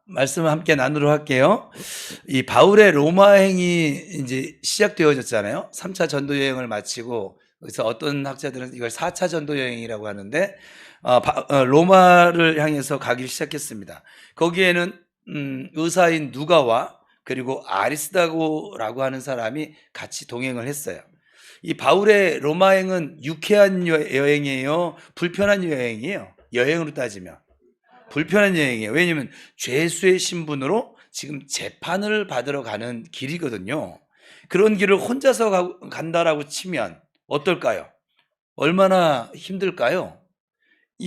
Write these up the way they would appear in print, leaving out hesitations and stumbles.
말씀을 함께 나누도록 할게요. 이 바울의 로마행이 이제 시작되어졌잖아요. 3차 전도 여행을 마치고, 그래서 어떤 학자들은 이걸 4차 전도 여행이라고 하는데, 로마를 향해서 가기를 시작했습니다. 거기에는 의사인 누가와 그리고 아리스다고라고 하는 사람이 같이 동행을 했어요. 이 바울의 로마행은 유쾌한 여행이에요? 불편한 여행이에요? 여행으로 따지면 불편한 여행이에요. 왜냐하면 죄수의 신분으로 지금 재판을 받으러 가는 길이거든요. 그런 길을 혼자서 간다라고 치면 어떨까요? 얼마나 힘들까요?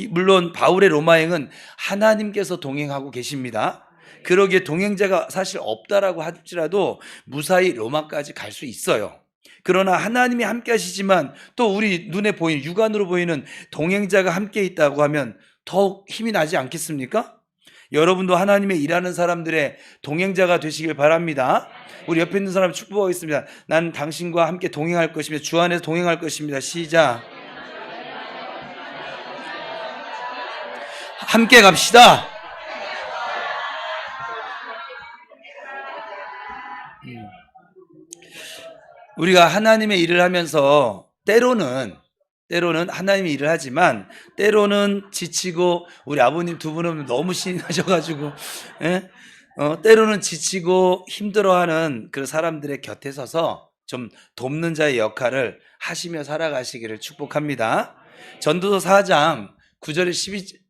물론 바울의 로마행은 하나님께서 동행하고 계십니다. 그러기에 동행자가 사실 없다라고 할지라도 무사히 로마까지 갈 수 있어요. 그러나 하나님이 함께 하시지만 또 우리 눈에 보이는, 육안으로 보이는 동행자가 함께 있다고 하면 더욱 힘이 나지 않겠습니까? 여러분도 하나님의 일하는 사람들의 동행자가 되시길 바랍니다. 우리 옆에 있는 사람 축복하겠습니다. 나는 당신과 함께 동행할 것입니다. 주 안에서 동행할 것입니다. 시작. 함께 갑시다. 우리가 하나님의 일을 하면서 때로는 하나님의 일을 하지만 때로는 지치고, 우리 아버님 두 분은 너무 신이 나셔가지고 때로는 지치고 힘들어하는 그 사람들의 곁에 서서 좀 돕는 자의 역할을 하시며 살아가시기를 축복합니다. 전도서 4장 9절에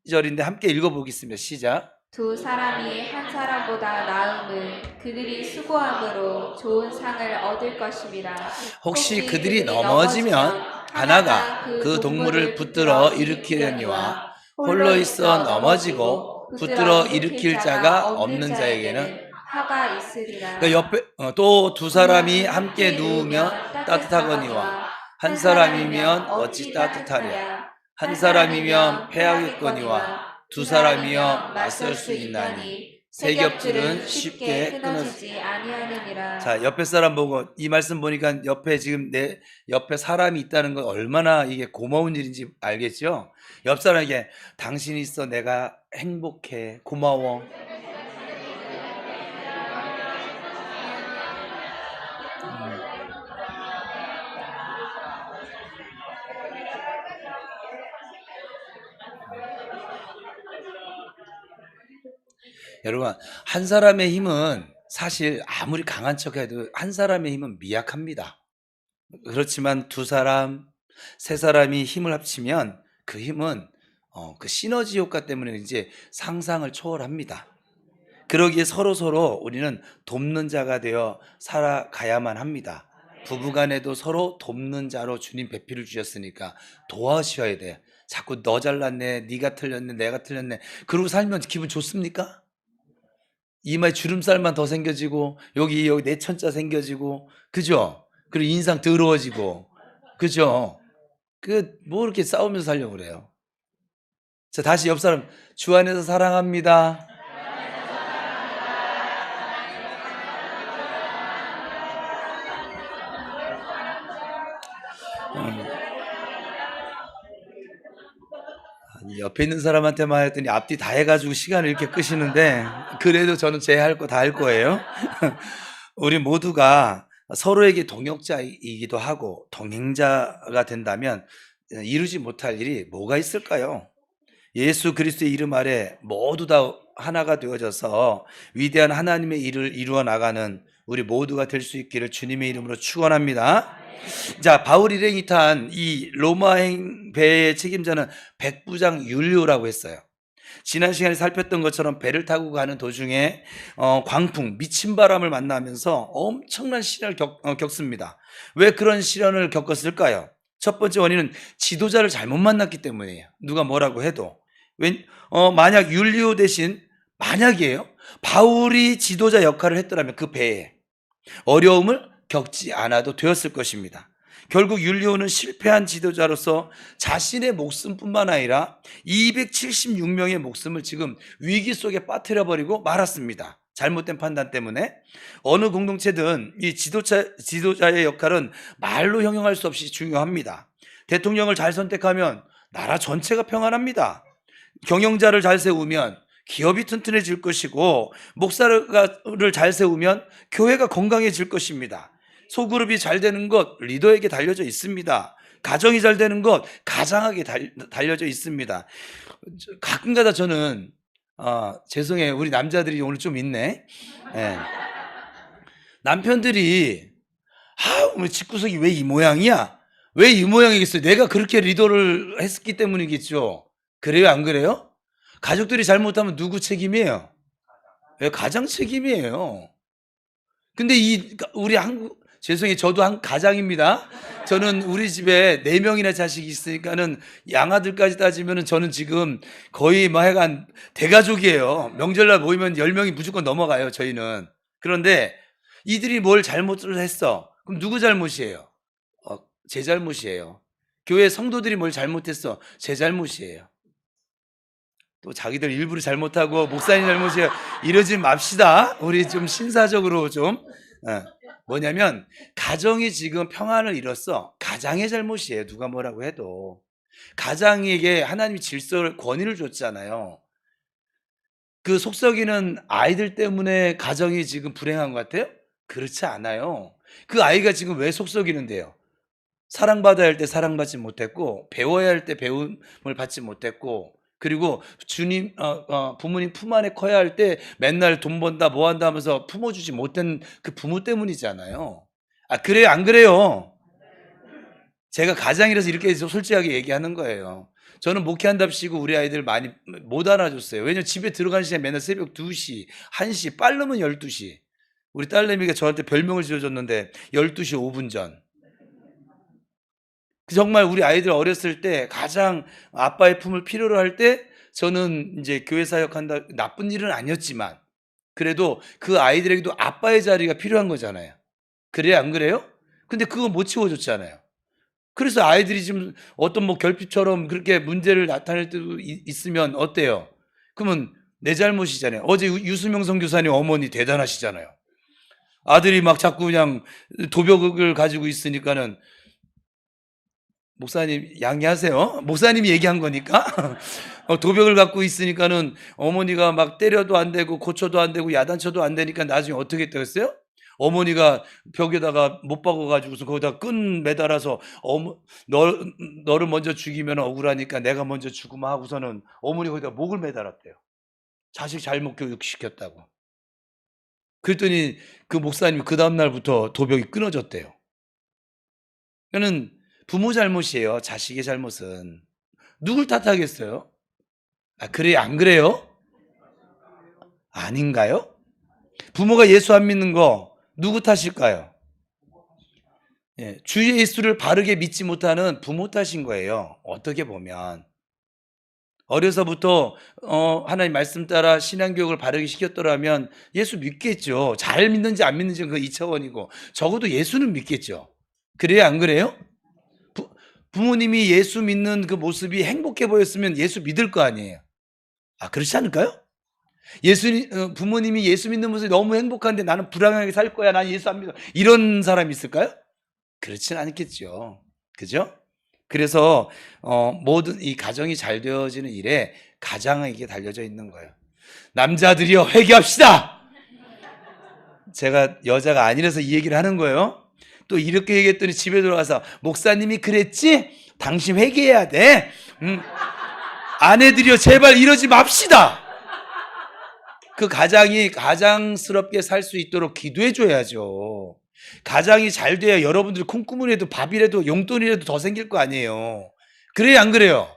12절인데 함께 읽어보겠습니다. 시작. 두 사람이 한 사람보다 나음은 그들이 수고함으로 좋은 상을 얻을 것입니다. 혹시 그들이 넘어지면 하나가 그 동물을 붙들어 일으키려니와 홀로 있어 넘어지고 붙들어 일으킬 자가 없는 자에게는 화가 있으리라. 그러니까 옆에 또 두 사람이 함께 누우면 따뜻하거니와 한 사람이면 어찌 따뜻하랴. 한 사람이면 패하겠거니와 두 사람이여 맞설 수 있나니 세 겹줄은 쉽게 끊어지지 아니하느니라. 자, 옆에 사람 보고, 이 말씀 보니까 옆에 지금 내 옆에 사람이 있다는 건 얼마나 이게 고마운 일인지 알겠죠? 옆 사람에게 당신이 있어 내가 행복해, 고마워. 여러분, 한 사람의 힘은 사실 아무리 강한 척해도 한 사람의 힘은 미약합니다. 그렇지만 두 사람, 세 사람이 힘을 합치면 그 힘은 그 시너지 효과 때문에 이제 상상을 초월합니다. 그러기에 서로 우리는 돕는 자가 되어 살아가야만 합니다. 부부간에도 서로 돕는 자로 주님 배필을 주셨으니까 도와주셔야 돼요. 자꾸 너 잘났네, 네가 틀렸네, 내가 틀렸네, 그러고 살면 기분 좋습니까? 이마에 주름살만 더 생겨지고 여기 내천자 생겨지고, 그죠? 그리고 인상 더러워지고, 그죠? 뭐 이렇게 싸우면서 살려고 그래요. 자, 다시 옆 사람, 주 안에서 사랑합니다. 아니, 옆에 있는 사람한테만 했더니 앞뒤 다 해가지고 시간을 이렇게 끄시는데, 그래도 저는 제 할 거 다 할 거예요. 우리 모두가 서로에게 동역자이기도 하고 동행자가 된다면 이루지 못할 일이 뭐가 있을까요? 예수 그리스도의 이름 아래 모두 다 하나가 되어져서 위대한 하나님의 일을 이루어 나가는 우리 모두가 될 수 있기를 주님의 이름으로 축원합니다. 자, 바울 일행이 탄 이 로마행 배의 책임자는 백부장 율리오라고 했어요. 지난 시간에 살폈던 것처럼 배를 타고 가는 도중에 광풍, 미친 바람을 만나면서 엄청난 시련을 겪습니다. 왜 그런 시련을 겪었을까요? 첫 번째 원인은 지도자를 잘못 만났기 때문이에요. 누가 뭐라고 해도. 만약 율리오 대신, 만약이에요, 바울이 지도자 역할을 했더라면 그 배에 어려움을 겪지 않아도 되었을 것입니다. 결국 율리오는 실패한 지도자로서 자신의 목숨뿐만 아니라 276명의 목숨을 지금 위기 속에 빠뜨려버리고 말았습니다. 잘못된 판단 때문에. 어느 공동체든 이 지도자의 역할은 말로 형용할 수 없이 중요합니다. 대통령을 잘 선택하면 나라 전체가 평안합니다. 경영자를 잘 세우면 기업이 튼튼해질 것이고, 목사를 잘 세우면 교회가 건강해질 것입니다. 소그룹이 잘 되는 것 리더에게 달려져 있습니다. 가정이 잘 되는 것 가장에게 달려져 있습니다. 가끔가다 저는 죄송해요. 우리 남자들이 오늘 좀 있네. 예. 남편들이 오늘 집구석이 왜 이 모양이야? 왜 이 모양이겠어요? 내가 그렇게 리더를 했기 때문이겠죠. 그래요, 안 그래요? 가족들이 잘못하면 누구 책임이에요? 예, 가장 책임이에요. 근데 우리 죄송해요. 저도 한 가장입니다. 저는 우리 집에 4명이나 자식이 있으니까는 양아들까지 따지면은 저는 지금 거의 뭐 하여간 대가족이에요. 명절날 모이면 10명이 무조건 넘어가요, 저희는. 그런데 이들이 뭘 잘못을 했어. 그럼 누구 잘못이에요? 제 잘못이에요. 교회 성도들이 뭘 잘못했어. 제 잘못이에요. 또 자기들 일부러 잘못하고 목사님 잘못이에요. 이러지 맙시다. 우리 좀 신사적으로 좀. 뭐냐면 가정이 지금 평안을 잃었어. 가장의 잘못이에요. 누가 뭐라고 해도. 가장에게 하나님이 질서를 권위를 줬잖아요. 그 속썩이는 아이들 때문에 가정이 지금 불행한 것 같아요? 그렇지 않아요. 그 아이가 지금 왜 속썩이는데요? 사랑받아야 할 때 사랑받지 못했고, 배워야 할 때 배움을 받지 못했고, 그리고 주님, 부모님 품 안에 커야 할 때 맨날 돈 번다, 뭐 한다 하면서 품어주지 못한 그 부모 때문이잖아요. 그래요? 안 그래요? 제가 가장이라서 이렇게 솔직하게 얘기하는 거예요. 저는 목회한답시고 우리 아이들 많이 못 알아줬어요. 왜냐면 집에 들어가는 시간이 맨날 새벽 2시, 1시, 빠르면 12시. 우리 딸내미가 저한테 별명을 지어줬는데 12시 5분 전. 정말 우리 아이들 어렸을 때 가장 아빠의 품을 필요로 할 때 저는 이제 교회 사역한다, 나쁜 일은 아니었지만 그래도 그 아이들에게도 아빠의 자리가 필요한 거잖아요. 그래요, 안 그래요? 근데 그거 못 채워줬잖아요. 그래서 아이들이 지금 어떤 뭐 결핍처럼 그렇게 문제를 나타낼 때도 있으면 어때요? 그러면 내 잘못이잖아요. 어제 유수명 선교사님 어머니 대단하시잖아요. 아들이 막 자꾸 그냥 도벽을 가지고 있으니까는 목사님 양해하세요. 목사님이 얘기한 거니까. 도벽을 갖고 있으니까는 어머니가 막 때려도 안 되고 고쳐도 안 되고 야단쳐도 안 되니까 나중에 어떻게 했다겠어요? 어머니가 벽에다가 못 박아가지고서 거기다 끈 매달아서 너를 먼저 죽이면 억울하니까 내가 먼저 죽으면 하고서는 어머니 거기다 목을 매달았대요. 자식 잘못 교육시켰다고. 그랬더니 그 목사님이 그 다음날부터 도벽이 끊어졌대요. 그러니까는 부모 잘못이에요. 자식의 잘못은. 누굴 탓하겠어요? 그래요? 안 그래요? 아닌가요? 부모가 예수 안 믿는 거 누구 탓일까요? 주 예수를 바르게 믿지 못하는 부모 탓인 거예요. 어떻게 보면. 어려서부터 하나님 말씀 따라 신앙교육을 바르게 시켰더라면 예수 믿겠죠. 잘 믿는지 안 믿는지는 그 2차원이고 적어도 예수는 믿겠죠. 그래요? 안 그래요? 부모님이 예수 믿는 그 모습이 행복해 보였으면 예수 믿을 거 아니에요. 그렇지 않을까요? 부모님이 예수 믿는 모습이 너무 행복한데 나는 불안하게 살 거야. 난 예수 안 믿어. 이런 사람이 있을까요? 그렇지는 않겠죠. 그죠? 그래서 모든 이 가정이 잘 되어지는 일에 가장에게 달려져 있는 거예요. 남자들이여 회개합시다. 제가 여자가 아니라서 이 얘기를 하는 거예요. 또 이렇게 얘기했더니 집에 들어가서 목사님이 그랬지? 당신 회개해야 돼. 아내들이여 제발 이러지 맙시다. 그 가장이 가장스럽게 살 수 있도록 기도해 줘야죠. 가장이 잘 돼야 여러분들 콩고물이라도 밥이라도 용돈이라도 더 생길 거 아니에요. 그래요, 안 그래요?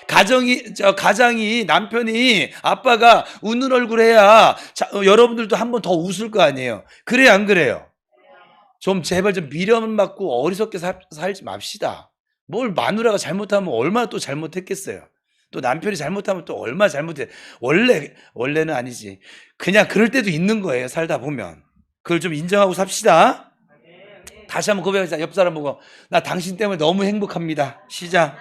가장이 남편이 아빠가 웃는 얼굴 해야 여러분들도 한 번 더 웃을 거 아니에요. 그래요, 안 그래요? 좀 제발 좀 미련 받고 어리석게 살지 맙시다. 뭘 마누라가 잘못하면 얼마나 또 잘못했겠어요. 또 남편이 잘못하면 또 얼마나 잘못해. 원래는 아니지. 그냥 그럴 때도 있는 거예요. 살다 보면. 그걸 좀 인정하고 삽시다. 다시 한번 고백하자. 옆 사람 보고 나 당신 때문에 너무 행복합니다. 시작.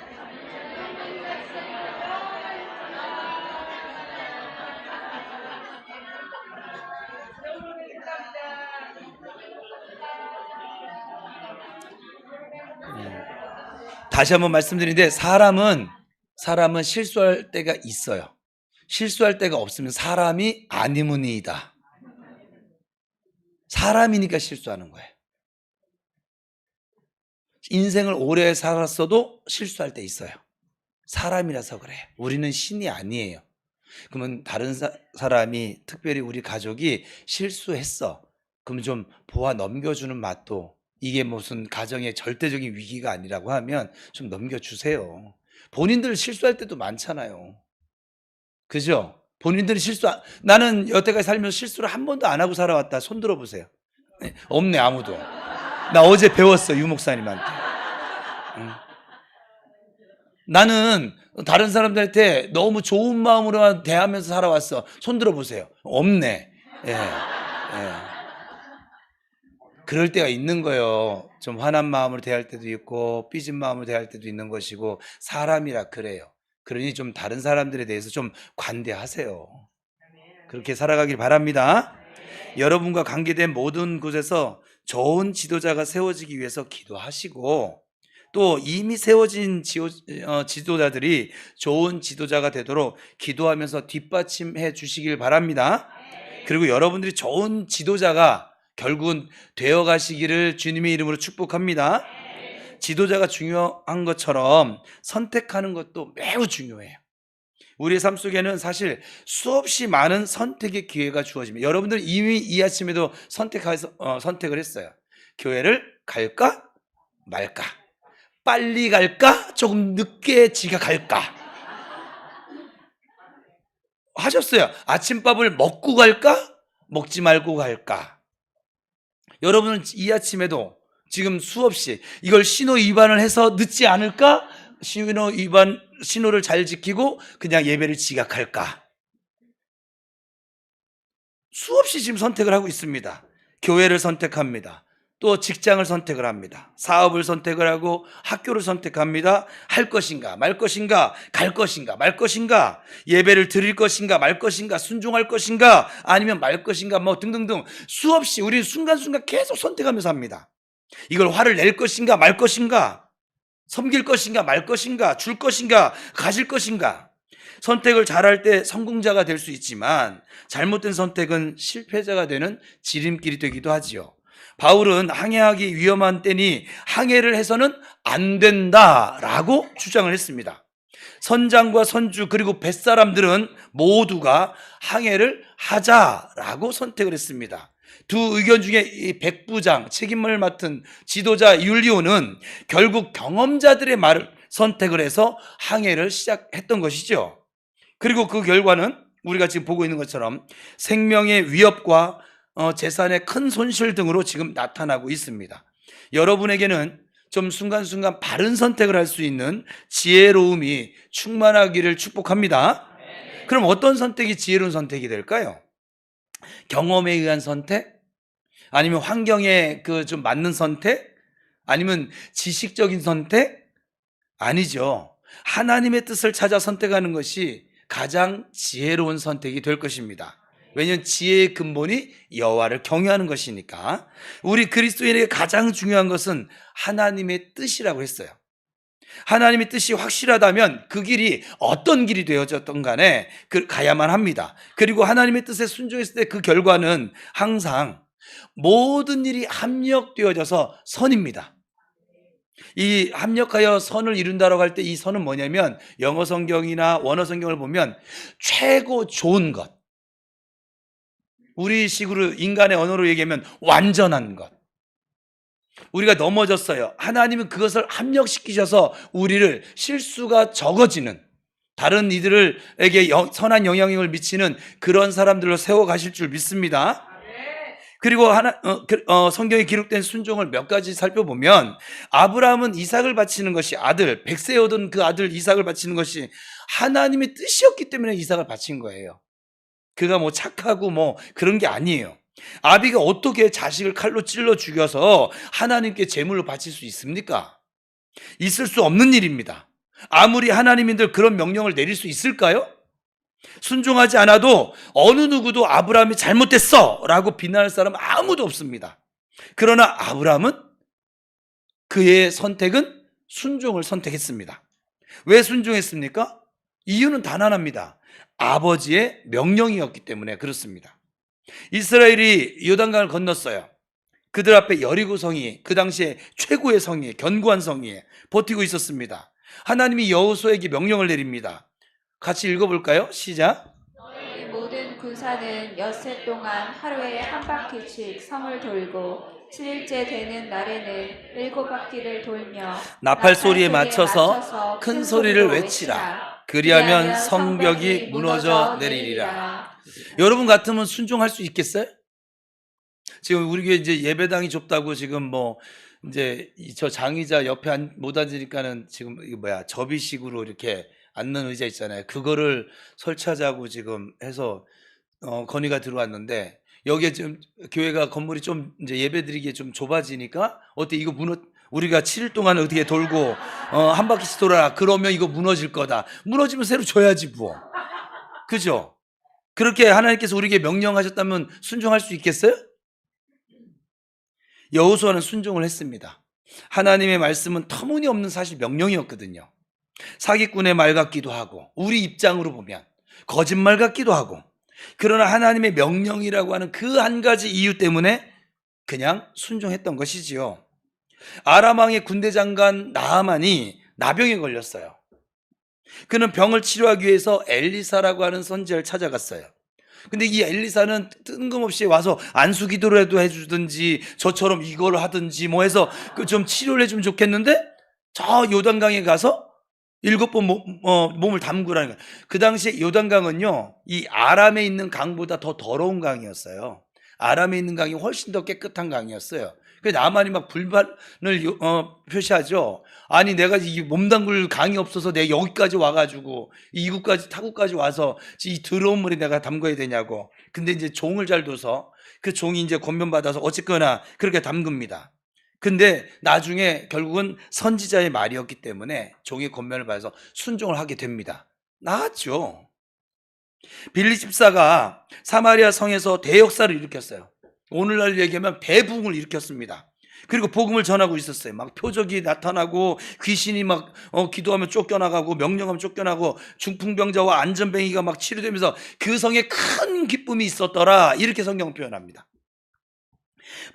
다시 한번 말씀드리는데 사람은 실수할 때가 있어요. 실수할 데가 없으면 사람이 아니므니이다. 사람이니까 실수하는 거예요. 인생을 오래 살았어도 실수할 때 있어요. 사람이라서 그래요. 우리는 신이 아니에요. 그러면 다른 사람이, 특별히 우리 가족이 실수했어. 그럼 좀 보아 넘겨주는 맛도, 이게 무슨 가정의 절대적인 위기가 아니라고 하면 좀 넘겨주세요. 본인들 실수할 때도 많잖아요. 그죠? 본인들이 나는 여태까지 살면서 실수를 한 번도 안 하고 살아왔다. 손 들어보세요. 네, 없네, 아무도. 나 어제 배웠어, 유 목사님한테. 나는 다른 사람들한테 너무 좋은 마음으로만 대하면서 살아왔어. 손 들어보세요. 없네. 예, 예. 그럴 때가 있는 거예요. 좀 화난 마음으로 대할 때도 있고 삐진 마음으로 대할 때도 있는 것이고, 사람이라 그래요. 그러니 좀 다른 사람들에 대해서 좀 관대하세요. 그렇게 살아가길 바랍니다. 여러분과 관계된 모든 곳에서 좋은 지도자가 세워지기 위해서 기도하시고, 또 이미 세워진 지도자들이 좋은 지도자가 되도록 기도하면서 뒷받침해 주시길 바랍니다. 그리고 여러분들이 좋은 지도자가 결국은 되어 가시기를 주님의 이름으로 축복합니다. 지도자가 중요한 것처럼 선택하는 것도 매우 중요해요. 우리의 삶 속에는 사실 수없이 많은 선택의 기회가 주어집니다. 여러분들은 이미 이 아침에도 선택을 했어요. 교회를 갈까 말까, 빨리 갈까 조금 늦게 지각할까 하셨어요. 아침밥을 먹고 갈까 먹지 말고 갈까. 여러분은 이 아침에도 지금 수없이 이걸 신호 위반을 해서 늦지 않을까, 신호를 잘 지키고 그냥 예배를 지각할까, 수없이 지금 선택을 하고 있습니다. 교회를 선택합니다. 또 직장을 선택을 합니다. 사업을 선택을 하고 학교를 선택합니다. 할 것인가 말 것인가, 갈 것인가 말 것인가, 예배를 드릴 것인가 말 것인가, 순종할 것인가 아니면 말 것인가, 뭐 등등등 수없이 우리는 순간순간 계속 선택하면서 합니다. 이걸 화를 낼 것인가 말 것인가, 섬길 것인가 말 것인가, 줄 것인가 가질 것인가. 선택을 잘할 때 성공자가 될 수 있지만 잘못된 선택은 실패자가 되는 지름길이 되기도 하지요. 바울은 항해하기 위험한 때니 항해를 해서는 안 된다라고 주장을 했습니다. 선장과 선주 그리고 뱃사람들은 모두가 항해를 하자라고 선택을 했습니다. 두 의견 중에 이 백부장, 책임을 맡은 지도자 율리오는 결국 경험자들의 말을 선택을 해서 항해를 시작했던 것이죠. 그리고 그 결과는 우리가 지금 보고 있는 것처럼 생명의 위협과 재산의 큰 손실 등으로 지금 나타나고 있습니다. 여러분에게는 좀 순간순간 바른 선택을 할 수 있는 지혜로움이 충만하기를 축복합니다. 그럼 어떤 선택이 지혜로운 선택이 될까요? 경험에 의한 선택? 아니면 환경에 좀 맞는 선택? 아니면 지식적인 선택? 아니죠. 하나님의 뜻을 찾아 선택하는 것이 가장 지혜로운 선택이 될 것입니다. 왜냐하면 지혜의 근본이 여호와를 경외하는 것이니까. 우리 그리스도인에게 가장 중요한 것은 하나님의 뜻이라고 했어요. 하나님의 뜻이 확실하다면 그 길이 어떤 길이 되어졌던 간에 가야만 합니다. 그리고 하나님의 뜻에 순종했을 때 그 결과는 항상 모든 일이 합력되어져서 선입니다. 이 합력하여 선을 이룬다라고 할 때 이 선은 뭐냐면, 영어 성경이나 원어 성경을 보면 최고 좋은 것, 우리식으로 인간의 언어로 얘기하면 완전한 것. 우리가 넘어졌어요. 하나님은 그것을 합력시키셔서 우리를 실수가 적어지는, 다른 이들에게 선한 영향력을 미치는 그런 사람들로 세워가실 줄 믿습니다. 그리고 성경에 기록된 순종을 몇 가지 살펴보면, 아브라함은 이삭을 바치는 것이, 아들, 100세에 얻은 그 아들 이삭을 바치는 것이 하나님의 뜻이었기 때문에 이삭을 바친 거예요. 그가 뭐 착하고 뭐 그런 게 아니에요. 아비가 어떻게 자식을 칼로 찔러 죽여서 하나님께 제물로 바칠 수 있습니까? 있을 수 없는 일입니다. 아무리 하나님인들 그런 명령을 내릴 수 있을까요? 순종하지 않아도 어느 누구도 아브라함이 잘못됐어 라고 비난할 사람은 아무도 없습니다. 그러나 아브라함은, 그의 선택은 순종을 선택했습니다. 왜 순종했습니까? 이유는 단 하나입니다. 아버지의 명령이었기 때문에 그렇습니다. 이스라엘이 요단강을 건넜어요. 그들 앞에 여리고성이 그 당시에 최고의 성이에요. 견고한 성이에요. 버티고 있었습니다. 하나님이 여호수아에게 명령을 내립니다. 같이 읽어볼까요? 시작. 이 모든 군사는 엿새 동안 하루에 한 바퀴씩 성을 돌고 7일째 되는 날에는 7바퀴를 돌며 나팔 소리에 맞춰서 큰 소리를 외치라. 그리하면 성벽이 무너져 내리리라. 여러분 같으면 순종할 수 있겠어요? 지금 우리 교회 이제 예배당이 좁다고 지금 뭐 이제 저 장의자 옆에 못 앉으니까는 지금 이게 뭐야 접이식으로 이렇게 앉는 의자 있잖아요. 그거를 설치하자고 지금 해서 건의가 들어왔는데 여기에 지금 교회가 건물이 좀 이제 예배드리기에 좀 좁아지니까 어때 이거 우리가 7일 동안 어떻게 돌고 한 바퀴씩 돌아라 그러면 이거 무너질 거다. 무너지면 새로 줘야지 뭐. 그죠? 그렇게 하나님께서 우리에게 명령하셨다면 순종할 수 있겠어요? 여호수아는 순종을 했습니다. 하나님의 말씀은 터무니없는 사실 명령이었거든요. 사기꾼의 말 같기도 하고 우리 입장으로 보면 거짓말 같기도 하고 그러나 하나님의 명령이라고 하는 그 한 가지 이유 때문에 그냥 순종했던 것이지요. 아람 왕의 군대 장관 나하만이 나병에 걸렸어요. 그는 병을 치료하기 위해서 엘리사라고 하는 선지자를 찾아갔어요. 근데 이 엘리사는 뜬금없이 와서 안수 기도라도 해주든지 저처럼 이걸 하든지 뭐 해서 좀 치료를 해주면 좋겠는데 저 요단강에 가서 7번 몸을 담그라는 거예요. 그 당시에 요단강은요 이 아람에 있는 강보다 더 더러운 강이었어요. 아람에 있는 강이 훨씬 더 깨끗한 강이었어요. 그래서 나만이 막 불만을 표시하죠. 아니 내가 이 몸 담글 강이 없어서 내가 여기까지 와가지고 이곳까지 타국까지 와서 이 더러운 물에 내가 담궈야 되냐고. 근데 이제 종을 잘 둬서 그 종이 이제 권면받아서 어쨌거나 그렇게 담급니다. 근데 나중에 결국은 선지자의 말이었기 때문에 종의 권면을 받아서 순종을 하게 됩니다. 나았죠. 빌리 집사가 사마리아 성에서 대역사를 일으켰어요. 오늘날 얘기하면 대부흥을 일으켰습니다. 그리고 복음을 전하고 있었어요. 막 표적이 나타나고 귀신이 막 기도하면 쫓겨나가고 명령하면 쫓겨나고 중풍병자와 안전뱅이가 막 치료되면서 그 성에 큰 기쁨이 있었더라. 이렇게 성경은 표현합니다.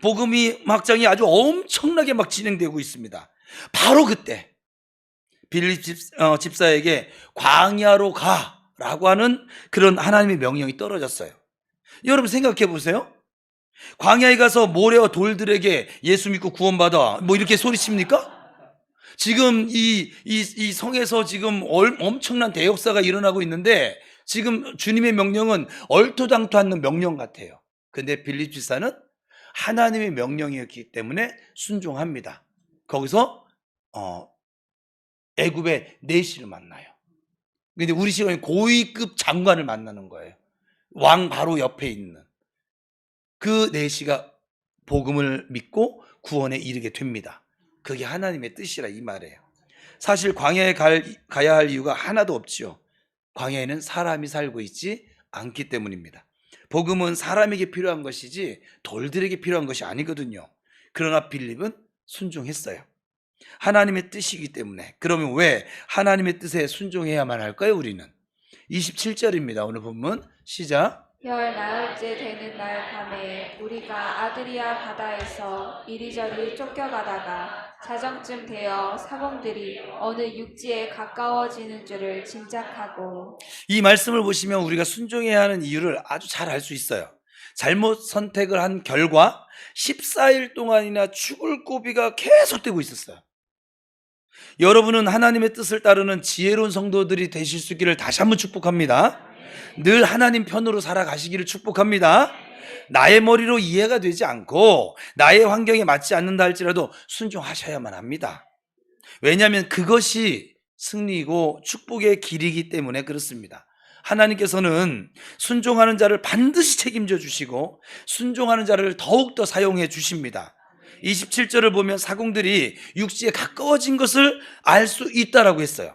복음이 확장이 아주 엄청나게 막 진행되고 있습니다. 바로 그때 빌립 집사에게 광야로 가라고 하는 그런 하나님의 명령이 떨어졌어요. 여러분 생각해 보세요. 광야에 가서 모래와 돌들에게 예수 믿고 구원받아 뭐 이렇게 소리칩니까? 지금 이 성에서 지금 엄청난 대역사가 일어나고 있는데 지금 주님의 명령은 얼토당토 않는 명령 같아요. 근데 빌립 집사는 하나님의 명령이었기 때문에 순종합니다. 거기서 애굽의 내시를 만나요. 근데 우리 시간에 고위급 장관을 만나는 거예요. 왕 바로 옆에 있는 그 내시가 복음을 믿고 구원에 이르게 됩니다. 그게 하나님의 뜻이라 이 말이에요. 사실 광야에 가야 할 이유가 하나도 없지요. 광야에는 사람이 살고 있지 않기 때문입니다. 복음은 사람에게 필요한 것이지 돌들에게 필요한 것이 아니거든요. 그러나 빌립은 순종했어요. 하나님의 뜻이기 때문에. 그러면 왜 하나님의 뜻에 순종해야만 할까요? 우리는 27절입니다. 오늘 본문 시작. 열 나흘째 되는 날 밤에 우리가 아드리아 바다에서 이리저리 쫓겨가다가 자정쯤 되어 사공들이 어느 육지에 가까워지는 줄을 짐작하고. 이 말씀을 보시면 우리가 순종해야 하는 이유를 아주 잘 알 수 있어요. 잘못 선택을 한 결과 14일 동안이나 죽을 고비가 계속되고 있었어요. 여러분은 하나님의 뜻을 따르는 지혜로운 성도들이 되실 수 있기를 다시 한번 축복합니다. 늘 하나님 편으로 살아가시기를 축복합니다. 나의 머리로 이해가 되지 않고 나의 환경에 맞지 않는다 할지라도 순종하셔야만 합니다. 왜냐하면 그것이 승리이고 축복의 길이기 때문에 그렇습니다. 하나님께서는 순종하는 자를 반드시 책임져 주시고 순종하는 자를 더욱더 사용해 주십니다. 27절을 보면 사공들이 육지에 가까워진 것을 알 수 있다라고 했어요.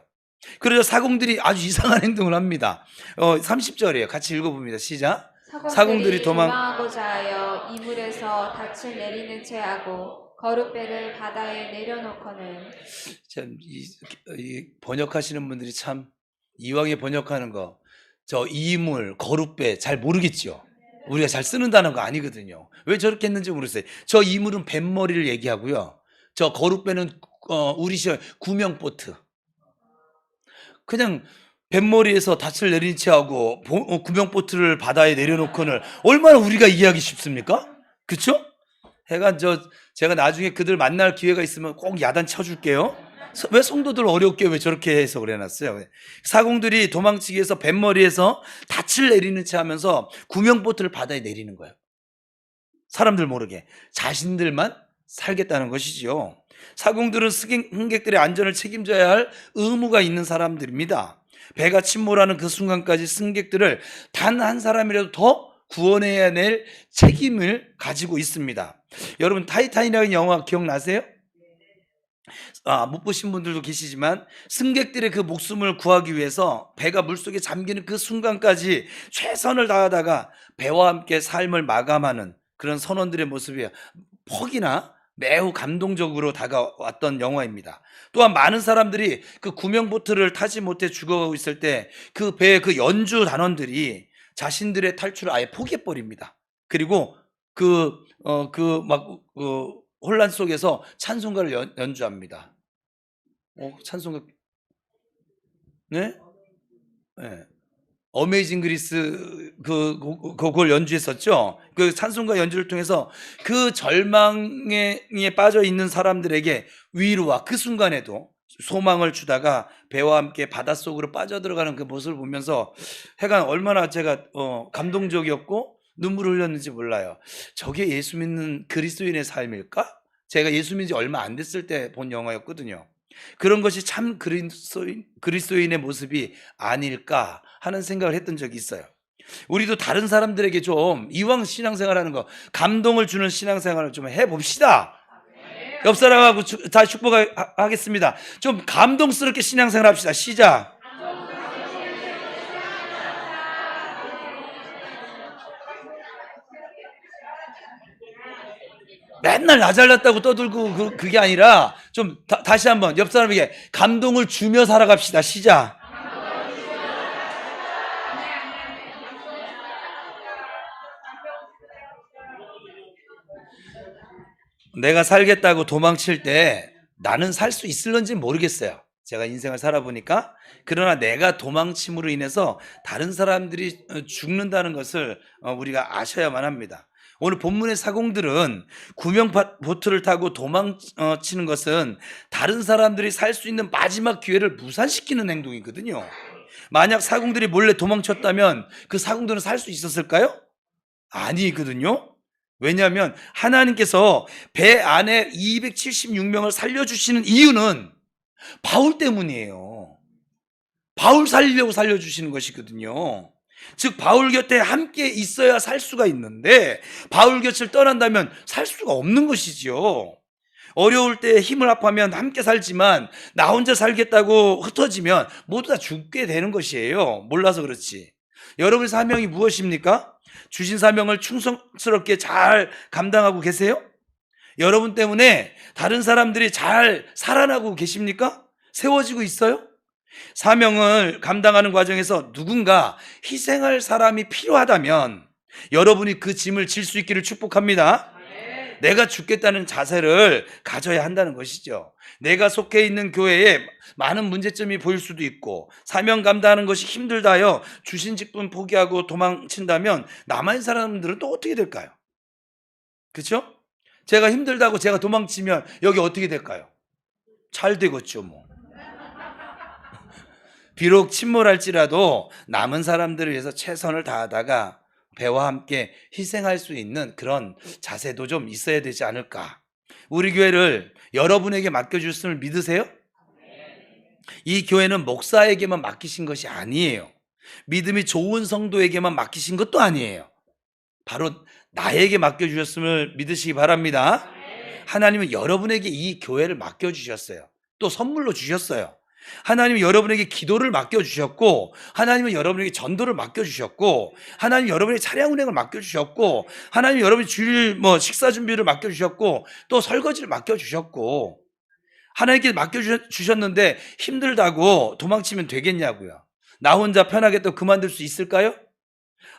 그래서 사공들이 아주 이상한 행동을 합니다. 30절이에요. 같이 읽어봅니다. 시작. 사공들이 도망하고자 하여 이물에서 닻을 내리는 채 하고 거룻배를 바다에 내려놓고는. 참, 이 번역하시는 분들이 참 이왕에 번역하는 거 저 이물, 거룻배 잘 모르겠죠. 우리가 잘 쓰는 단어가 아니거든요. 왜 저렇게 했는지 모르겠어요. 저 이물은 뱃머리를 얘기하고요. 저 거룻배는 우리 시절 구명보트. 그냥 뱃머리에서 닻을 내린 채하고 구명보트를 바다에 내려놓고는 얼마나 우리가 이해하기 쉽습니까? 그쵸? 해가 제가 나중에 그들 만날 기회가 있으면 꼭 야단 쳐줄게요. 왜 성도들 어렵게 왜 저렇게 해석을 해놨어요? 사공들이 도망치기 위해서 뱃머리에서 닻을 내리는 채 하면서 구명보트를 바다에 내리는 거예요. 사람들 모르게 자신들만 살겠다는 것이지요. 사공들은 승객들의 안전을 책임져야 할 의무가 있는 사람들입니다. 배가 침몰하는 그 순간까지 승객들을 단 한 사람이라도 더 구원해야 될 책임을 가지고 있습니다. 여러분 타이타닉이라는 영화 기억나세요? 못 보신 분들도 계시지만 승객들의 그 목숨을 구하기 위해서 배가 물속에 잠기는 그 순간까지 최선을 다하다가 배와 함께 삶을 마감하는 그런 선원들의 모습이 퍽이나 매우 감동적으로 다가왔던 영화입니다. 또한 많은 사람들이 그 구명보트를 타지 못해 죽어가고 있을 때 그 배의 그 연주 단원들이 자신들의 탈출을 아예 포기해버립니다. 그리고 혼란 속에서 찬송가를 연주합니다. 찬송가, 네? 네. 어메이징 그리스 그걸 연주했었죠. 그 찬송가 연주를 통해서 그 절망에 빠져 있는 사람들에게 위로와 그 순간에도 소망을 주다가 배와 함께 바닷속으로 빠져들어가는 그 모습을 보면서 해가 얼마나 제가 감동적이었고 눈물을 흘렸는지 몰라요. 저게 예수 믿는 그리스도인의 삶일까? 제가 예수 믿은 지 얼마 안 됐을 때 본 영화였거든요. 그런 것이 참 그리스도인의 모습이 아닐까 하는 생각을 했던 적이 있어요. 우리도 다른 사람들에게 좀 이왕 신앙생활하는 거 감동을 주는 신앙생활을 좀 해봅시다. 옆 사람하고 다 축복하겠습니다. 좀 감동스럽게 신앙생활 합시다. 시작. 맨날 나 잘났다고 떠들고 그게 아니라 좀 다시 한번 옆 사람에게 감동을 주며 살아갑시다. 시작. 내가 살겠다고 도망칠 때 나는 살 수 있을런지 모르겠어요. 제가 인생을 살아보니까. 그러나 내가 도망침으로 인해서 다른 사람들이 죽는다는 것을 우리가 아셔야만 합니다. 오늘 본문의 사공들은 구명보트를 타고 도망치는 것은 다른 사람들이 살 수 있는 마지막 기회를 무산시키는 행동이거든요. 만약 사공들이 몰래 도망쳤다면 그 사공들은 살 수 있었을까요? 아니거든요. 왜냐하면 하나님께서 배 안에 276명을 살려주시는 이유는 바울 때문이에요. 바울 살리려고 살려주시는 것이거든요. 즉 바울 곁에 함께 있어야 살 수가 있는데 바울 곁을 떠난다면 살 수가 없는 것이지요. 어려울 때 힘을 합하면 함께 살지만 나 혼자 살겠다고 흩어지면 모두 다 죽게 되는 것이에요. 몰라서 그렇지. 여러분의 사명이 무엇입니까? 주신 사명을 충성스럽게 잘 감당하고 계세요? 여러분 때문에 다른 사람들이 잘 살아나고 계십니까? 세워지고 있어요? 사명을 감당하는 과정에서 누군가 희생할 사람이 필요하다면 여러분이 그 짐을 질 수 있기를 축복합니다. 내가 죽겠다는 자세를 가져야 한다는 것이죠. 내가 속해 있는 교회에 많은 문제점이 보일 수도 있고 사명 감당하는 것이 힘들다 하여 주신 직분 포기하고 도망친다면 남아있는 사람들은 또 어떻게 될까요? 그렇죠? 제가 힘들다고 제가 도망치면 여기 어떻게 될까요? 잘 되겠죠 뭐. 비록 침몰할지라도 남은 사람들을 위해서 최선을 다하다가 배와 함께 희생할 수 있는 그런 자세도 좀 있어야 되지 않을까. 우리 교회를 여러분에게 맡겨주셨음을 믿으세요? 이 교회는 목사에게만 맡기신 것이 아니에요. 믿음이 좋은 성도에게만 맡기신 것도 아니에요. 바로 나에게 맡겨주셨음을 믿으시기 바랍니다. 하나님은 여러분에게 이 교회를 맡겨주셨어요. 또 선물로 주셨어요. 하나님은 여러분에게 기도를 맡겨주셨고 하나님은 여러분에게 전도를 맡겨주셨고 하나님은 여러분에게 차량 운행을 맡겨주셨고 하나님은 여러분이 주일 식사 준비를 맡겨주셨고 또 설거지를 맡겨주셨고 하나님께 맡겨주셨는데 힘들다고 도망치면 되겠냐고요. 나 혼자 편하게 또 그만둘 수 있을까요?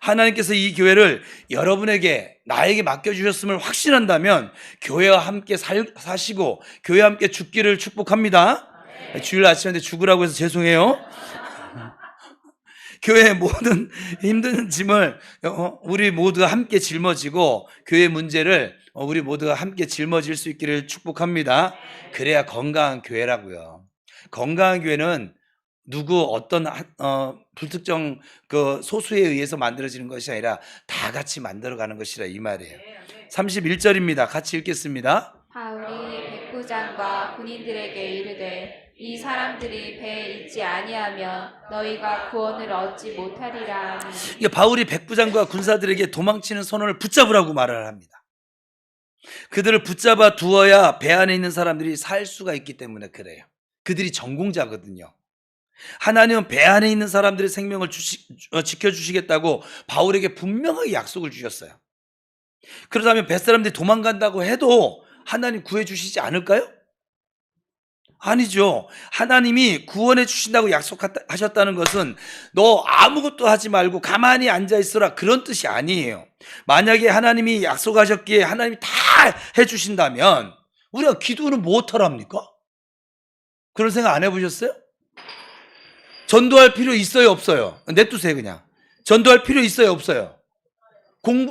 하나님께서 이 교회를 여러분에게 나에게 맡겨주셨음을 확신한다면 교회와 함께 사시고 교회와 함께 죽기를 축복합니다. 주일 아침인데 죽으라고 해서 죄송해요. 교회의 모든 힘든 짐을 우리 모두가 함께 짊어지고 교회 문제를 우리 모두가 함께 짊어질 수 있기를 축복합니다. 그래야 건강한 교회라고요. 건강한 교회는 누구 어떤 불특정 그 소수에 의해서 만들어지는 것이 아니라 다 같이 만들어가는 것이라 이 말이에요. 31절입니다. 같이 읽겠습니다. 바울이 백부장과 군인들에게 이르되 이 사람들이 배에 있지 아니하면 너희가 구원을 얻지 못하리라 하니. 이게 바울이 백부장과 군사들에게 도망치는 선원을 붙잡으라고 말을 합니다. 그들을 붙잡아 두어야 배 안에 있는 사람들이 살 수가 있기 때문에 그래요. 그들이 전공자거든요. 하나님은 배 안에 있는 사람들의 생명을 지켜주시겠다고 바울에게 분명하게 약속을 주셨어요. 그렇다면 뱃사람들이 도망간다고 해도 하나님 구해주시지 않을까요? 아니죠. 하나님이 구원해 주신다고 약속하셨다는 것은 너 아무것도 하지 말고 가만히 앉아있어라 그런 뜻이 아니에요. 만약에 하나님이 약속하셨기에 하나님이 다 해주신다면 우리가 기도는 무엇하랍니까? 그런 생각 안 해보셨어요? 전도할 필요 있어요 없어요? 냅두세요 그냥. 전도할 필요 있어요 없어요?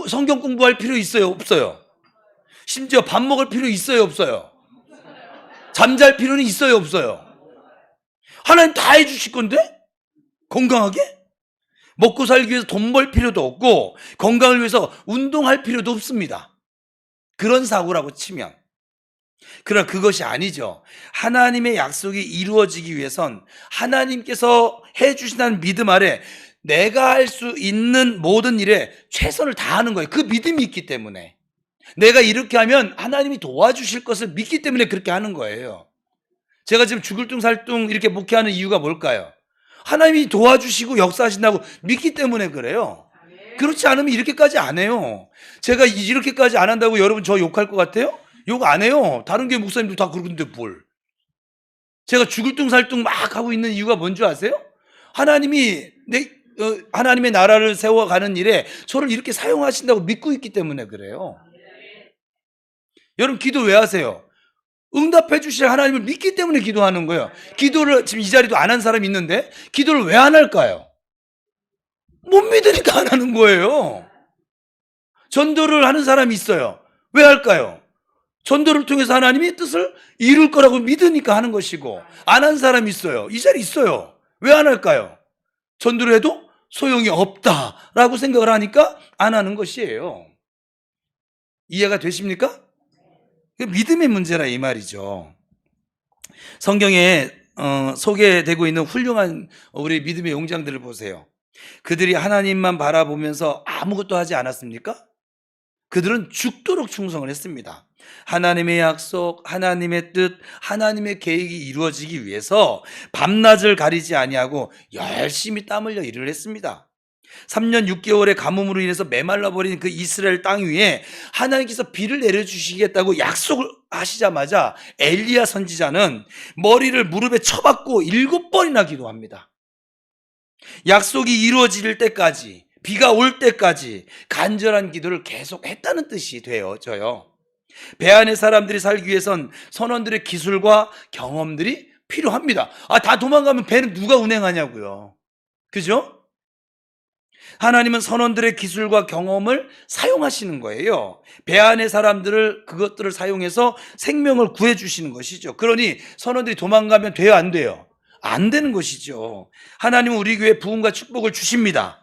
성경 공부할 필요 있어요 없어요? 심지어 밥 먹을 필요 있어요 없어요? 잠잘 필요는 있어요 없어요? 하나님 다 해주실 건데? 건강하게? 먹고 살기 위해서 돈 벌 필요도 없고 건강을 위해서 운동할 필요도 없습니다. 그런 사고라고 치면. 그러나 그것이 아니죠. 하나님의 약속이 이루어지기 위해선 하나님께서 해주신다는 믿음 아래 내가 할 수 있는 모든 일에 최선을 다하는 거예요. 그 믿음이 있기 때문에. 내가 이렇게 하면 하나님이 도와주실 것을 믿기 때문에 그렇게 하는 거예요. 제가 지금 죽을 둥살둥 이렇게 목회하는 이유가 뭘까요? 하나님이 도와주시고 역사하신다고 믿기 때문에 그래요. 그렇지 않으면 이렇게까지 안 해요. 제가 이렇게까지 안 한다고 여러분 저 욕할 것 같아요? 욕 안 해요. 다른 교회 목사님도 다 그러는데 뭘. 제가 죽을 둥살둥 막 하고 있는 이유가 뭔지 아세요? 하나님이 하나님의 나라를 세워가는 일에 저를 이렇게 사용하신다고 믿고 있기 때문에 그래요. 여러분 기도 왜 하세요? 응답해 주실 하나님을 믿기 때문에 기도하는 거예요. 기도를 지금 이 자리도 안 한 사람이 있는데 기도를 왜 안 할까요? 못 믿으니까 안 하는 거예요. 전도를 하는 사람이 있어요. 왜 할까요? 전도를 통해서 하나님이 뜻을 이룰 거라고 믿으니까 하는 것이고 안 한 사람이 있어요. 이 자리 있어요. 왜 안 할까요? 전도를 해도 소용이 없다라고 생각을 하니까 안 하는 것이에요. 이해가 되십니까? 믿음의 문제라 이 말이죠. 성경에 소개되고 있는 훌륭한 우리 믿음의 용장들을 보세요. 그들이 하나님만 바라보면서 아무것도 하지 않았습니까? 그들은 죽도록 충성을 했습니다. 하나님의 약속, 하나님의 뜻, 하나님의 계획이 이루어지기 위해서 밤낮을 가리지 아니하고 열심히 땀 흘려 일을 했습니다. 3년 6개월의 가뭄으로 인해서 메말라버린 그 이스라엘 땅 위에 하나님께서 비를 내려주시겠다고 약속을 하시자마자 엘리야 선지자는 머리를 무릎에 쳐박고 7번이나 기도합니다. 약속이 이루어질 때까지, 비가 올 때까지 간절한 기도를 계속 했다는 뜻이 되어져요. 배 안의 사람들이 살기 위해선 선원들의 기술과 경험들이 필요합니다. 다 도망가면 배는 누가 운행하냐고요. 그죠? 하나님은 선원들의 기술과 경험을 사용하시는 거예요. 배 안의 사람들을 그것들을 사용해서 생명을 구해주시는 것이죠. 그러니 선원들이 도망가면 돼요 안 돼요? 안 되는 것이죠. 하나님은 우리 교회에 부흥과 축복을 주십니다.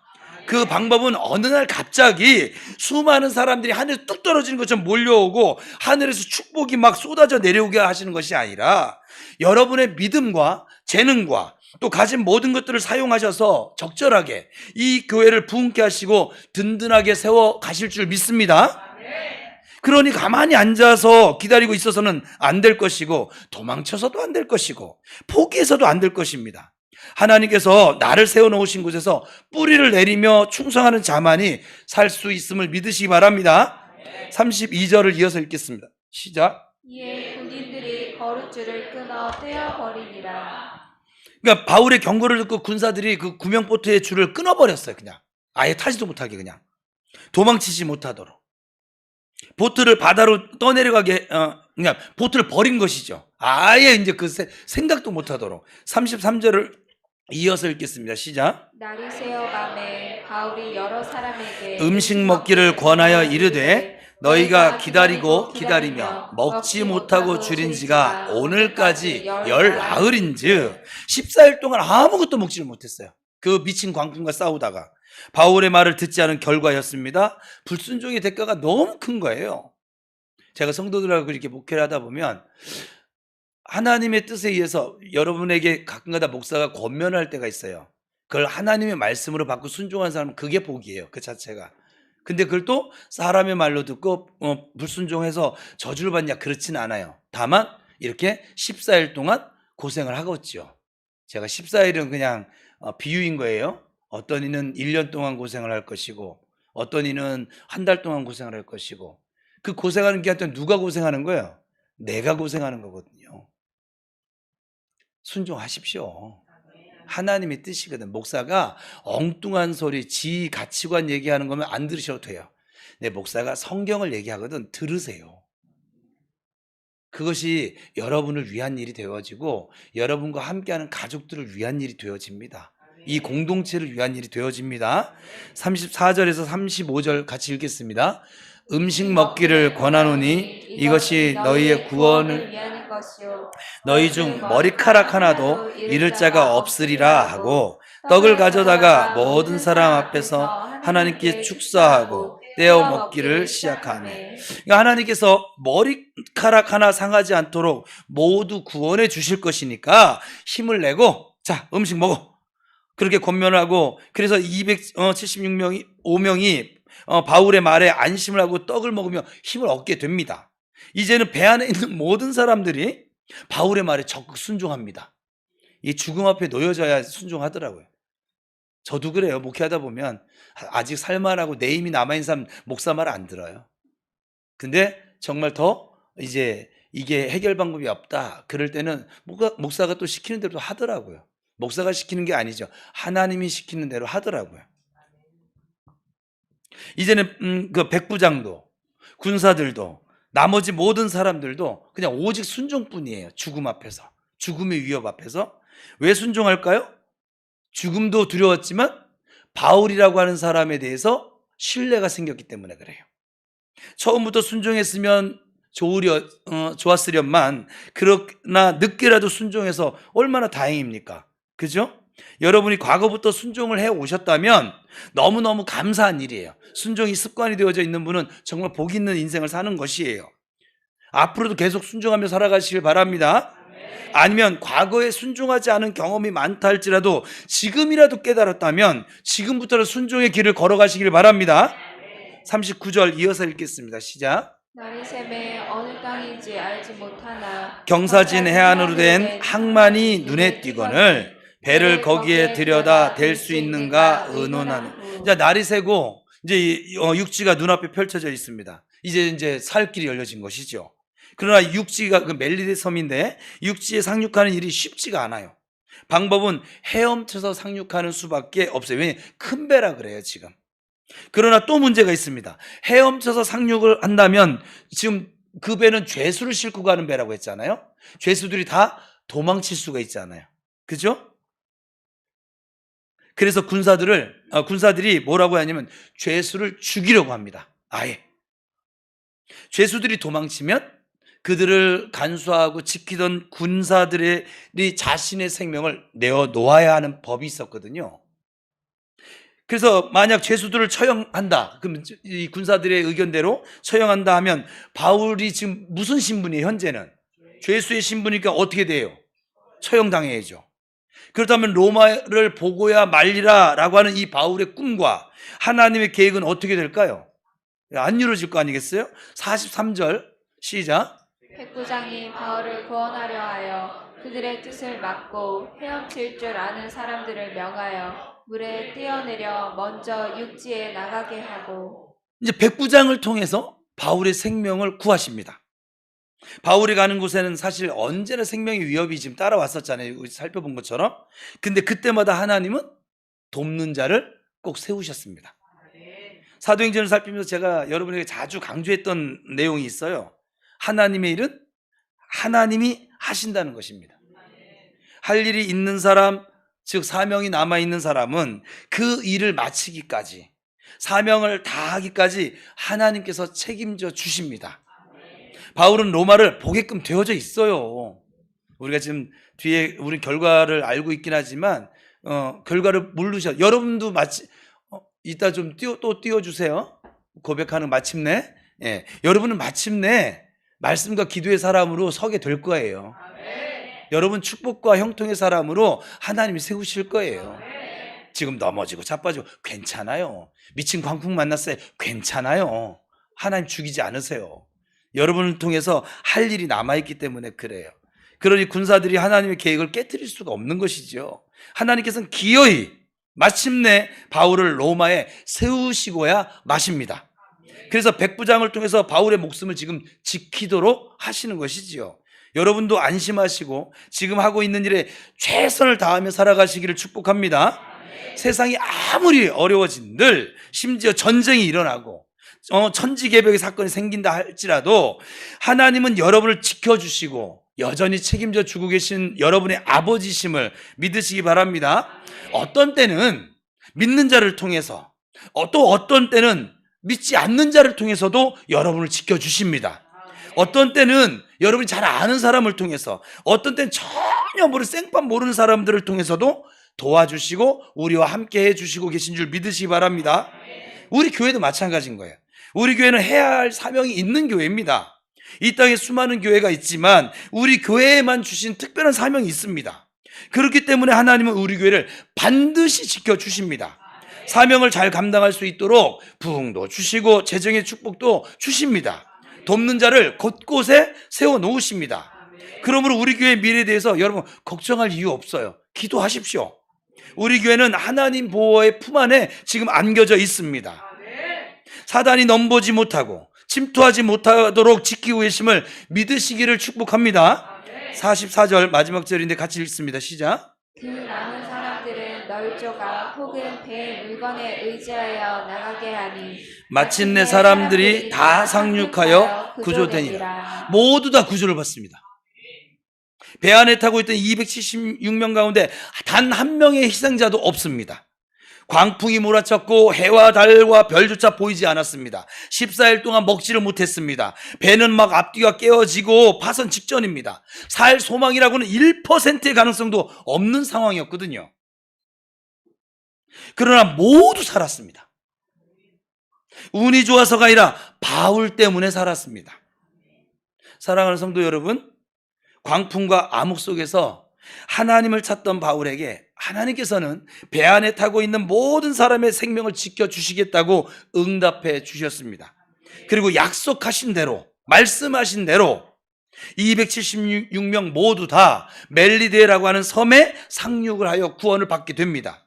그 방법은 어느 날 갑자기 수많은 사람들이 하늘에서 뚝 떨어지는 것처럼 몰려오고 하늘에서 축복이 막 쏟아져 내려오게 하시는 것이 아니라 여러분의 믿음과 재능과 또 가진 모든 것들을 사용하셔서 적절하게 이 교회를 부흥케 하시고 든든하게 세워 가실 줄 믿습니다. 그러니 가만히 앉아서 기다리고 있어서는 안 될 것이고 도망쳐서도 안 될 것이고 포기해서도 안 될 것입니다. 하나님께서 나를 세워놓으신 곳에서 뿌리를 내리며 충성하는 자만이 살 수 있음을 믿으시기 바랍니다. 32절을 이어서 읽겠습니다. 시작. 이에 군인들이 거룻줄을 끊어 떼어버리니라. 그러니까 바울의 경고를 듣고 군사들이 그 구명보트의 줄을 끊어버렸어요. 그냥 아예 타지도 못하게 그냥 도망치지 못하도록 보트를 바다로 떠내려가게 그냥 보트를 버린 것이죠. 아예 이제 그 생각도 못하도록. 33절을 이어서 읽겠습니다. 시작. 날이 새어감에 바울이 여러 사람에게 음식 먹기를 권하여 이르되 너희가 기다리고 기다리며 먹지 못하고 줄인 지가 오늘까지 열 나흘인즉 14일 동안 아무것도 먹지를 못했어요. 그 미친 광풍과 싸우다가 바울의 말을 듣지 않은 결과였습니다. 불순종의 대가가 너무 큰 거예요. 제가 성도들하고 이렇게 목회를 하다 보면 하나님의 뜻에 의해서 여러분에게 가끔가다 목사가 권면을 할 때가 있어요. 그걸 하나님의 말씀으로 받고 순종한 사람은 그게 복이에요. 그 자체가. 근데 그걸 또 사람의 말로 듣고 불순종해서 저주를 받냐, 그렇지는 않아요. 다만 이렇게 14일 동안 고생을 하겠죠. 제가 14일은 그냥 비유인 거예요. 어떤 이는 1년 동안 고생을 할 것이고 어떤 이는 한 달 동안 고생을 할 것이고 그 고생하는 기간 동안 누가 고생하는 거예요? 내가 고생하는 거거든요. 순종하십시오. 하나님의 뜻이거든. 목사가 엉뚱한 소리, 지 가치관 얘기하는 거면 안 들으셔도 돼요. 내 목사가 성경을 얘기하거든. 들으세요. 그것이 여러분을 위한 일이 되어지고 여러분과 함께하는 가족들을 위한 일이 되어집니다. 이 공동체를 위한 일이 되어집니다. 34절에서 35절 같이 읽겠습니다. 음식 먹기를 권하노니 이것이 너희의 구원을 위하는 것이요 너희 중 머리카락 하나도 잃을 자가 없으리라 하고 떡을 가져다가 모든 사람 앞에서 하나님께 축사하고 떼어 먹기를 시작하네. 그러니까 하나님께서 머리카락 하나 상하지 않도록 모두 구원해 주실 것이니까 힘을 내고 자 음식 먹어. 그렇게 권면하고 그래서 276명이 5명이 바울의 말에 안심을 하고 떡을 먹으며 힘을 얻게 됩니다. 이제는 배 안에 있는 모든 사람들이 바울의 말에 적극 순종합니다. 이 죽음 앞에 놓여져야 순종하더라고요. 저도 그래요. 목회하다 보면 아직 살만하고 내 힘이 남아있는 사람 목사 말 안 들어요. 근데 정말 더 이제 이게 해결 방법이 없다. 그럴 때는 목사가 또 시키는 대로 하더라고요. 목사가 시키는 게 아니죠. 하나님이 시키는 대로 하더라고요. 이제는 그 백부장도 군사들도 나머지 모든 사람들도 그냥 오직 순종뿐이에요. 죽음 앞에서. 죽음의 위협 앞에서. 왜 순종할까요? 죽음도 두려웠지만 바울이라고 하는 사람에 대해서 신뢰가 생겼기 때문에 그래요. 처음부터 순종했으면 좋았으련만 그러나 늦게라도 순종해서 얼마나 다행입니까? 그죠? 여러분이 과거부터 순종을 해 오셨다면 너무너무 감사한 일이에요. 순종이 습관이 되어져 있는 분은 정말 복 있는 인생을 사는 것이에요. 앞으로도 계속 순종하며 살아가시길 바랍니다. 아니면 과거에 순종하지 않은 경험이 많다 할지라도 지금이라도 깨달았다면 지금부터는 순종의 길을 걸어가시길 바랍니다. 39절 이어서 읽겠습니다. 시작. 날이 새매 어느 땅인지 알지 못하나 경사진 해안으로 된 항만이 눈에 띄거늘 배를 거기에 들여다 댈 수 있는가 의논하는. 자, 날이 새고 이제 육지가 눈앞에 펼쳐져 있습니다. 이제 살 길이 열려진 것이죠. 그러나 육지가 그 멜리데 섬인데 육지에 상륙하는 일이 쉽지가 않아요. 방법은 헤엄쳐서 상륙하는 수밖에 없어요. 왜냐하면 큰 배라 그래요 지금. 그러나 또 문제가 있습니다. 헤엄쳐서 상륙을 한다면 지금 그 배는 죄수를 싣고 가는 배라고 했잖아요. 죄수들이 다 도망칠 수가 있잖아요. 그죠? 그래서 군사들이 뭐라고 하냐면 죄수를 죽이려고 합니다. 아예. 죄수들이 도망치면 그들을 간수하고 지키던 군사들이 자신의 생명을 내어놓아야 하는 법이 있었거든요. 그래서 만약 죄수들을 처형한다, 그럼 이 군사들의 의견대로 처형한다 하면 바울이 지금 무슨 신분이에요? 현재는 죄수의 신분이니까 어떻게 돼요? 처형당해야죠. 그렇다면 로마를 보고야 말리라 라고 하는 이 바울의 꿈과 하나님의 계획은 어떻게 될까요? 안 이루어질 거 아니겠어요? 43절 시작. 백부장이 바울을 구원하려 하여 그들의 뜻을 막고 헤엄칠 줄 아는 사람들을 명하여 물에 뛰어내려 먼저 육지에 나가게 하고. 이제 백부장을 통해서 바울의 생명을 구하십니다. 바울이 가는 곳에는 사실 언제나 생명의 위협이 지금 따라왔었잖아요. 우리 살펴본 것처럼. 근데 그때마다 하나님은 돕는 자를 꼭 세우셨습니다. 사도행전을 살피면서 제가 여러분에게 자주 강조했던 내용이 있어요. 하나님의 일은 하나님이 하신다는 것입니다. 할 일이 있는 사람, 즉 사명이 남아있는 사람은 그 일을 마치기까지, 사명을 다하기까지 하나님께서 책임져 주십니다. 바울은 로마를 보게끔 되어져 있어요. 우리가 지금 뒤에 우리 결과를 알고 있긴 하지만 결과를 모르셔. 여러분도 이따 좀 또 띄워주세요. 고백하는 마침내. 예, 여러분은 마침내 말씀과 기도의 사람으로 서게 될 거예요. 여러분 축복과 형통의 사람으로 하나님이 세우실 거예요. 지금 넘어지고 자빠지고 괜찮아요. 미친 광풍 만났어요. 괜찮아요. 하나님 죽이지 않으세요. 여러분을 통해서 할 일이 남아있기 때문에 그래요. 그러니 군사들이 하나님의 계획을 깨트릴 수가 없는 것이죠. 하나님께서는 기어이 마침내 바울을 로마에 세우시고야 마십니다. 그래서 백부장을 통해서 바울의 목숨을 지금 지키도록 하시는 것이지요. 여러분도 안심하시고 지금 하고 있는 일에 최선을 다하며 살아가시기를 축복합니다. 세상이 아무리 어려워진들, 심지어 전쟁이 일어나고 천지개벽의 사건이 생긴다 할지라도 하나님은 여러분을 지켜주시고 여전히 책임져 주고 계신 여러분의 아버지심을 믿으시기 바랍니다. 어떤 때는 믿는 자를 통해서, 또 어떤 때는 믿지 않는 자를 통해서도 여러분을 지켜주십니다. 어떤 때는 여러분이 잘 아는 사람을 통해서, 어떤 때는 전혀 생판 모르는 사람들을 통해서도 도와주시고 우리와 함께 해주시고 계신 줄 믿으시기 바랍니다. 우리 교회도 마찬가지인 거예요. 우리 교회는 해야 할 사명이 있는 교회입니다. 이 땅에 수많은 교회가 있지만 우리 교회에만 주신 특별한 사명이 있습니다. 그렇기 때문에 하나님은 우리 교회를 반드시 지켜주십니다. 사명을 잘 감당할 수 있도록 부흥도 주시고 재정의 축복도 주십니다. 돕는 자를 곳곳에 세워놓으십니다. 그러므로 우리 교회의 미래에 대해서 여러분 걱정할 이유 없어요. 기도하십시오. 우리 교회는 하나님 보호의 품 안에 지금 안겨져 있습니다. 사단이 넘보지 못하고 침투하지 못하도록 지키고 계심을 믿으시기를 축복합니다. 44절 마지막 절인데 같이 읽습니다. 시작. 그 많은 사람들은 널조가 혹은 배의 물건에 의지하여 나가게 하니 마침내 사람들이 다 상륙하여 구조되니라. 모두 다 구조를 받습니다. 배 안에 타고 있던 276명 가운데 단 한 명의 희생자도 없습니다. 광풍이 몰아쳤고 해와 달과 별조차 보이지 않았습니다. 14일 동안 먹지를 못했습니다. 배는 막 앞뒤가 깨어지고 파선 직전입니다. 살 소망이라고는 1%의 가능성도 없는 상황이었거든요. 그러나 모두 살았습니다. 운이 좋아서가 아니라 바울 때문에 살았습니다. 사랑하는 성도 여러분, 광풍과 암흑 속에서 하나님을 찾던 바울에게 하나님께서는 배 안에 타고 있는 모든 사람의 생명을 지켜주시겠다고 응답해 주셨습니다. 그리고 약속하신 대로, 말씀하신 대로 276명 모두 다 멜리데라고 하는 섬에 상륙을 하여 구원을 받게 됩니다.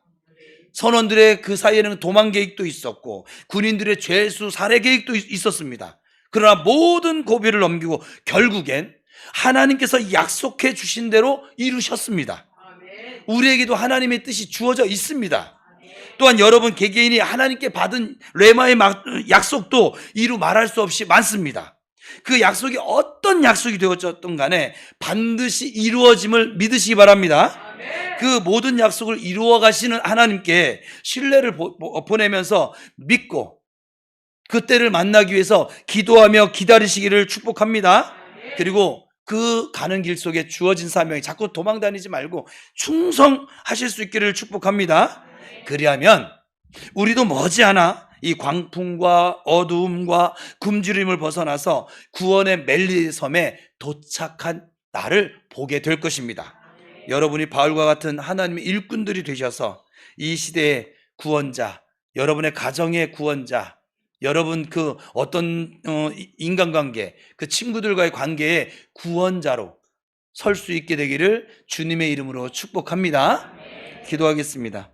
선원들의 그 사이에는 도망 계획도 있었고 군인들의 죄수 살해 계획도 있었습니다. 그러나 모든 고비를 넘기고 결국엔 하나님께서 약속해 주신 대로 이루셨습니다. 우리에게도 하나님의 뜻이 주어져 있습니다. 또한 여러분 개개인이 하나님께 받은 레마의 약속도 이루 말할 수 없이 많습니다. 그 약속이 어떤 약속이 되었든 간에 반드시 이루어짐을 믿으시기 바랍니다. 그 모든 약속을 이루어 가시는 하나님께 신뢰를 보내면서 믿고 그때를 만나기 위해서 기도하며 기다리시기를 축복합니다. 그리고 그 가는 길 속에 주어진 사명이 자꾸 도망다니지 말고 충성하실 수 있기를 축복합니다. 그리하면 우리도 머지않아 이 광풍과 어두움과 굶주림을 벗어나서 구원의 멜리 섬에 도착한 나를 보게 될 것입니다. 여러분이 바울과 같은 하나님의 일꾼들이 되셔서 이 시대의 구원자, 여러분의 가정의 구원자, 여러분 그 어떤 인간관계, 그 친구들과의 관계의 구원자로 설 수 있게 되기를 주님의 이름으로 축복합니다. 기도하겠습니다.